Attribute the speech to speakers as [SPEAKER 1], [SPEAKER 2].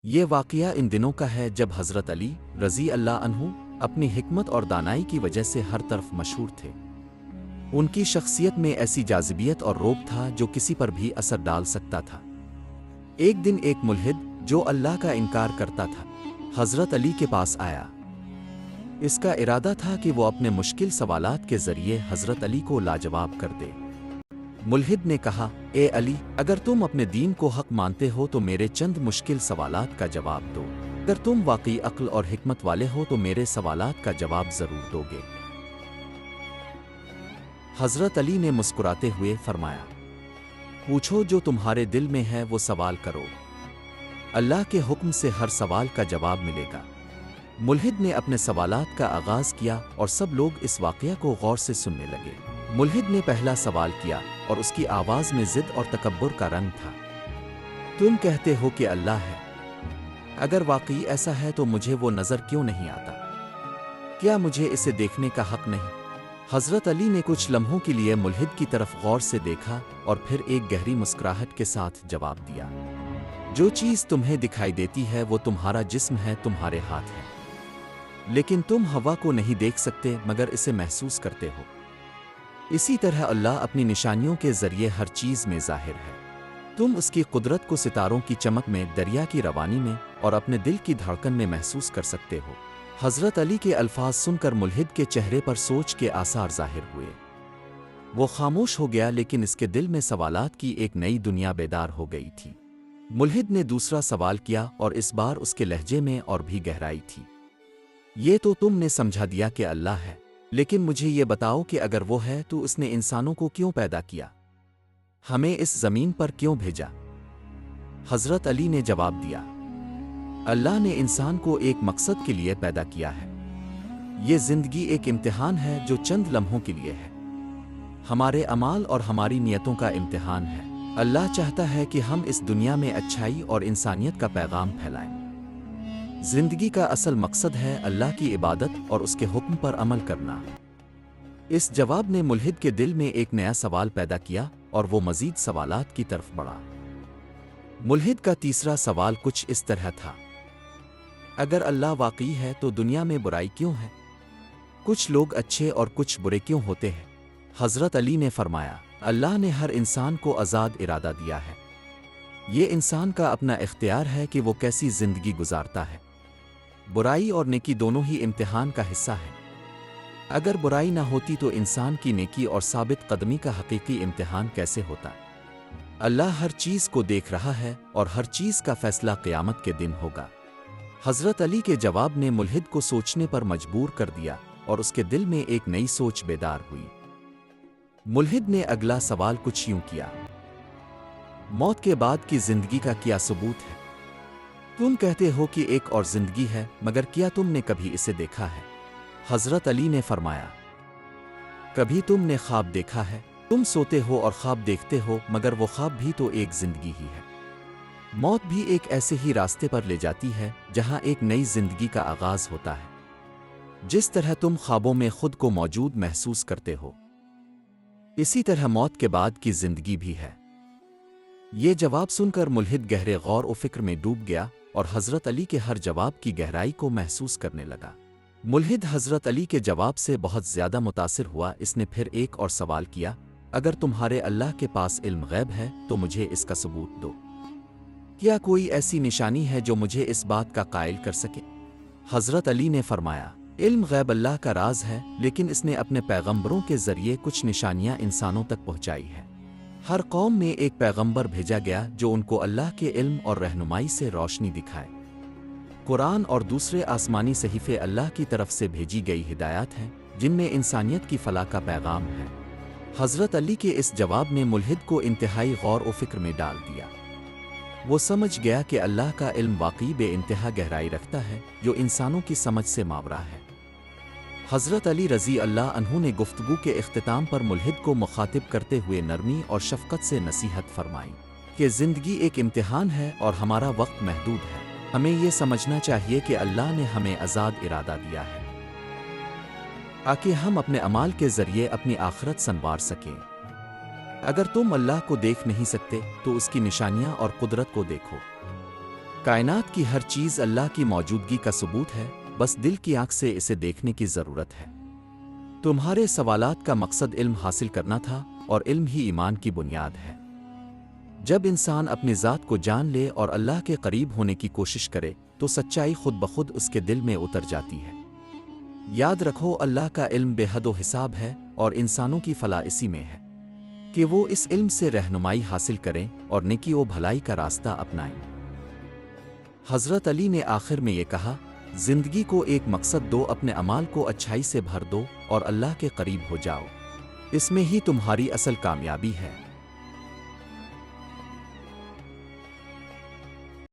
[SPEAKER 1] یہ واقعہ ان دنوں کا ہے جب حضرت علی رضی اللہ عنہ اپنی حکمت اور دانائی کی وجہ سے ہر طرف مشہور تھے۔ ان کی شخصیت میں ایسی جاذبیت اور روب تھا جو کسی پر بھی اثر ڈال سکتا تھا۔ ایک دن ایک ملحد جو اللہ کا انکار کرتا تھا حضرت علی کے پاس آیا۔ اس کا ارادہ تھا کہ وہ اپنے مشکل سوالات کے ذریعے حضرت علی کو لاجواب کر دے۔ ملحد نے کہا، اے علی، اگر تم اپنے دین کو حق مانتے ہو تو میرے چند مشکل سوالات کا جواب دو۔ اگر تم واقعی عقل اور حکمت والے ہو تو میرے سوالات کا جواب ضرور دو گے۔ حضرت علی نے مسکراتے ہوئے فرمایا، پوچھو، جو تمہارے دل میں ہے وہ سوال کرو، اللہ کے حکم سے ہر سوال کا جواب ملے گا۔ ملحد نے اپنے سوالات کا آغاز کیا اور سب لوگ اس واقعہ کو غور سے سننے لگے۔ ملحد نے پہلا سوال کیا اور اس کی آواز میں ضد اور تکبر کا رنگ تھا۔ تم کہتے ہو کہ اللہ ہے، اگر واقعی ایسا ہے تو مجھے وہ نظر کیوں نہیں آتا؟ کیا مجھے اسے دیکھنے کا حق نہیں؟ حضرت علی نے کچھ لمحوں کے لیے ملحد کی طرف غور سے دیکھا اور پھر ایک گہری مسکراہٹ کے ساتھ جواب دیا، جو چیز تمہیں دکھائی دیتی ہے وہ تمہارا جسم ہے، تمہارے ہاتھ ہے، لیکن تم ہوا کو نہیں دیکھ سکتے مگر اسے محسوس کرتے ہو۔ اسی طرح اللہ اپنی نشانیوں کے ذریعے ہر چیز میں ظاہر ہے۔ تم اس کی قدرت کو ستاروں کی چمک میں، دریا کی روانی میں اور اپنے دل کی دھڑکن میں محسوس کر سکتے ہو۔ حضرت علی کے الفاظ سن کر ملحد کے چہرے پر سوچ کے آثار ظاہر ہوئے۔ وہ خاموش ہو گیا، لیکن اس کے دل میں سوالات کی ایک نئی دنیا بیدار ہو گئی تھی۔ ملحد نے دوسرا سوال کیا اور اس بار اس کے لہجے میں اور بھی گہرائی تھی۔ یہ تو تم نے سمجھا دیا کہ اللہ ہے، لیکن مجھے یہ بتاؤ کہ اگر وہ ہے تو اس نے انسانوں کو کیوں پیدا کیا؟ ہمیں اس زمین پر کیوں بھیجا؟ حضرت علی نے جواب دیا، اللہ نے انسان کو ایک مقصد کے لیے پیدا کیا ہے۔ یہ زندگی ایک امتحان ہے جو چند لمحوں کے لیے ہے، ہمارے اعمال اور ہماری نیتوں کا امتحان ہے۔ اللہ چاہتا ہے کہ ہم اس دنیا میں اچھائی اور انسانیت کا پیغام پھیلائیں۔ زندگی کا اصل مقصد ہے اللہ کی عبادت اور اس کے حکم پر عمل کرنا۔ اس جواب نے ملحد کے دل میں ایک نیا سوال پیدا کیا اور وہ مزید سوالات کی طرف بڑھا۔ ملحد کا تیسرا سوال کچھ اس طرح تھا، اگر اللہ واقعی ہے تو دنیا میں برائی کیوں ہے؟ کچھ لوگ اچھے اور کچھ برے کیوں ہوتے ہیں؟ حضرت علی نے فرمایا، اللہ نے ہر انسان کو آزاد ارادہ دیا ہے۔ یہ انسان کا اپنا اختیار ہے کہ وہ کیسی زندگی گزارتا ہے۔ برائی اور نیکی دونوں ہی امتحان کا حصہ ہے۔ اگر برائی نہ ہوتی تو انسان کی نیکی اور ثابت قدمی کا حقیقی امتحان کیسے ہوتا؟ اللہ ہر چیز کو دیکھ رہا ہے اور ہر چیز کا فیصلہ قیامت کے دن ہوگا۔ حضرت علی کے جواب نے ملحد کو سوچنے پر مجبور کر دیا اور اس کے دل میں ایک نئی سوچ بیدار ہوئی۔ ملحد نے اگلا سوال کچھ یوں کیا، موت کے بعد کی زندگی کا کیا ثبوت ہے؟ تم کہتے ہو کہ ایک اور زندگی ہے، مگر کیا تم نے کبھی اسے دیکھا ہے؟ حضرت علی نے فرمایا، کبھی تم نے خواب دیکھا ہے؟ تم سوتے ہو اور خواب دیکھتے ہو، مگر وہ خواب بھی تو ایک زندگی ہی ہے۔ موت بھی ایک ایسے ہی راستے پر لے جاتی ہے جہاں ایک نئی زندگی کا آغاز ہوتا ہے۔ جس طرح تم خوابوں میں خود کو موجود محسوس کرتے ہو، اسی طرح موت کے بعد کی زندگی بھی ہے۔ یہ جواب سن کر ملحد گہرے غور و فکر میں ڈوب گیا اور حضرت علی کے ہر جواب کی گہرائی کو محسوس کرنے لگا۔ ملحد حضرت علی کے جواب سے بہت زیادہ متاثر ہوا۔ اس نے پھر ایک اور سوال کیا، اگر تمہارے اللہ کے پاس علم غیب ہے تو مجھے اس کا ثبوت دو۔ کیا کوئی ایسی نشانی ہے جو مجھے اس بات کا قائل کر سکے؟ حضرت علی نے فرمایا، علم غیب اللہ کا راز ہے، لیکن اس نے اپنے پیغمبروں کے ذریعے کچھ نشانیاں انسانوں تک پہنچائی ہیں۔ ہر قوم میں ایک پیغمبر بھیجا گیا جو ان کو اللہ کے علم اور رہنمائی سے روشنی دکھائے۔ قرآن اور دوسرے آسمانی صحیفے اللہ کی طرف سے بھیجی گئی ہدایات ہیں جن میں انسانیت کی فلاح کا پیغام ہے۔ حضرت علی کے اس جواب نے ملحد کو انتہائی غور و فکر میں ڈال دیا۔ وہ سمجھ گیا کہ اللہ کا علم واقعی بے انتہا گہرائی رکھتا ہے جو انسانوں کی سمجھ سے ماورا ہے۔ حضرت علی رضی اللہ عنہ نے گفتگو کے اختتام پر ملحد کو مخاطب کرتے ہوئے نرمی اور شفقت سے نصیحت فرمائی کہ زندگی ایک امتحان ہے اور ہمارا وقت محدود ہے۔ ہمیں یہ سمجھنا چاہیے کہ اللہ نے ہمیں آزاد ارادہ دیا ہے تاکہ ہم اپنے اعمال کے ذریعے اپنی آخرت سنوار سکیں۔ اگر تم اللہ کو دیکھ نہیں سکتے تو اس کی نشانیاں اور قدرت کو دیکھو۔ کائنات کی ہر چیز اللہ کی موجودگی کا ثبوت ہے، بس دل کی آنکھ سے اسے دیکھنے کی ضرورت ہے۔ تمہارے سوالات کا مقصد علم حاصل کرنا تھا، اور علم ہی ایمان کی بنیاد ہے۔ جب انسان اپنی ذات کو جان لے اور اللہ کے قریب ہونے کی کوشش کرے تو سچائی خود بخود اس کے دل میں اتر جاتی ہے۔ یاد رکھو، اللہ کا علم بے حد و حساب ہے، اور انسانوں کی فلاح اسی میں ہے کہ وہ اس علم سے رہنمائی حاصل کریں اور نیکی و بھلائی کا راستہ اپنائیں۔ حضرت علی نے آخر میں یہ کہا، زندگی کو ایک مقصد دو، اپنے اعمال کو اچھائی سے بھر دو اور اللہ کے قریب ہو جاؤ، اس میں ہی تمہاری اصل کامیابی ہے۔